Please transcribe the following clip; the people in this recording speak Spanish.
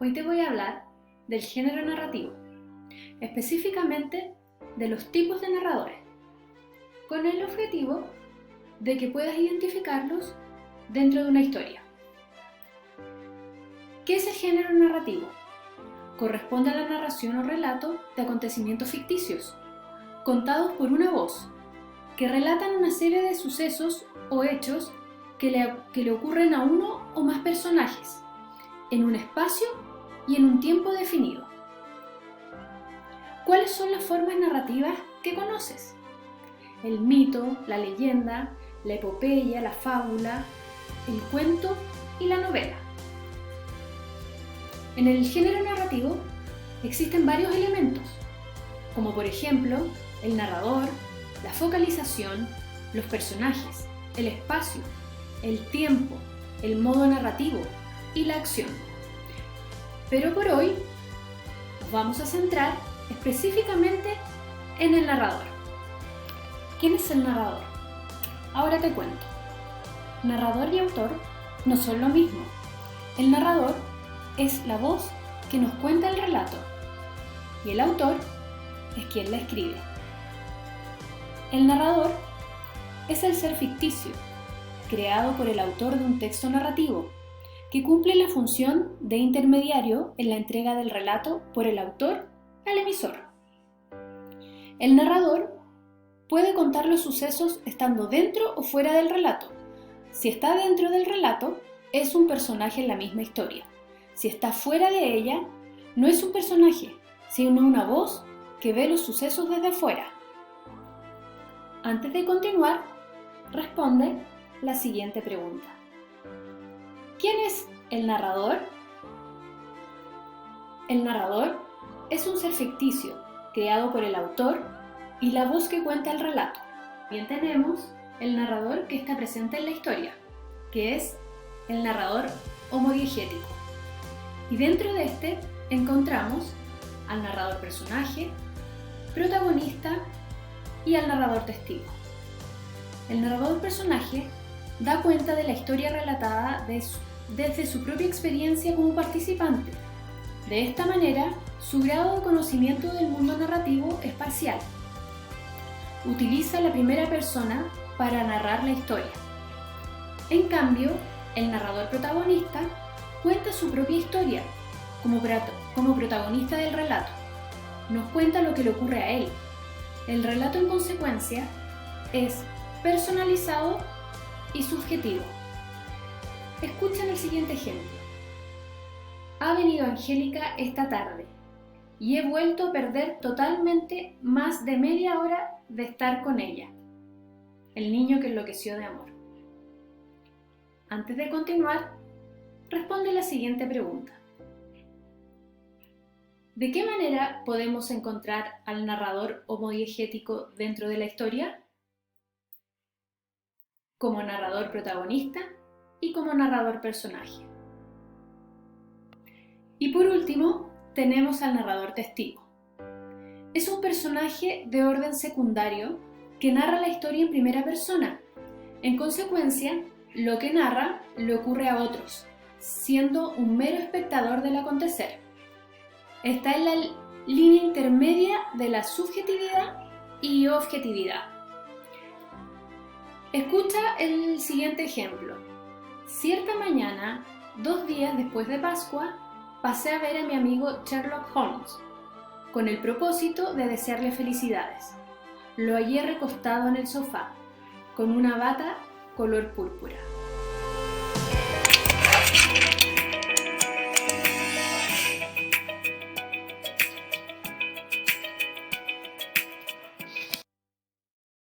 Hoy te voy a hablar del género narrativo, específicamente de los tipos de narradores, con el objetivo de que puedas identificarlos dentro de una historia. ¿Qué es el género narrativo? Corresponde a la narración o relato de acontecimientos ficticios, contados por una voz, que relatan una serie de sucesos o hechos que le ocurren a uno o más personajes, en un espacio y en un tiempo definido. ¿Cuáles son las formas narrativas que conoces? El mito, la leyenda, la epopeya, la fábula, el cuento y la novela. En el género narrativo existen varios elementos, como por ejemplo el narrador, la focalización, los personajes, el espacio, el tiempo, el modo narrativo y la acción. Pero por hoy nos vamos a centrar específicamente en el narrador. ¿Quién es el narrador? Ahora te cuento. Narrador y autor no son lo mismo. El narrador es la voz que nos cuenta el relato y el autor es quien la escribe. El narrador es el ser ficticio, creado por el autor de un texto narrativo, que cumple la función de intermediario en la entrega del relato por el autor al emisor. El narrador puede contar los sucesos estando dentro o fuera del relato. Si está dentro del relato, es un personaje en la misma historia. Si está fuera de ella, no es un personaje, sino una voz que ve los sucesos desde fuera. Antes de continuar, responde la siguiente pregunta. ¿Quién es el narrador? El narrador es un ser ficticio, creado por el autor y la voz que cuenta el relato. Bien, tenemos el narrador que está presente en la historia, que es el narrador homodiegético. Y dentro de este encontramos al narrador personaje, protagonista y al narrador testigo. El narrador personaje da cuenta de la historia relatada desde su propia experiencia como participante. De esta manera, su grado de conocimiento del mundo narrativo es parcial. Utiliza la primera persona para narrar la historia. En cambio, el narrador protagonista cuenta su propia historia como protagonista del relato. Nos cuenta lo que le ocurre a él. El relato, en consecuencia, es personalizado y subjetivo. Escuchen el siguiente ejemplo. Ha venido Angélica esta tarde y he vuelto a perder totalmente más de media hora de estar con ella. El niño que enloqueció de amor. Antes de continuar, responde la siguiente pregunta. ¿De qué manera podemos encontrar al narrador homodiegético dentro de la historia? Como narrador protagonista y como narrador personaje. Y por último, tenemos al narrador testigo. Es un personaje de orden secundario que narra la historia en primera persona. En consecuencia, lo que narra le ocurre a otros, siendo un mero espectador del acontecer. Está en la línea intermedia de la subjetividad y objetividad. Escucha el siguiente ejemplo. Cierta mañana, 2 días después de Pascua, pasé a ver a mi amigo Sherlock Holmes, con el propósito de desearle felicidades. Lo hallé recostado en el sofá, con una bata color púrpura.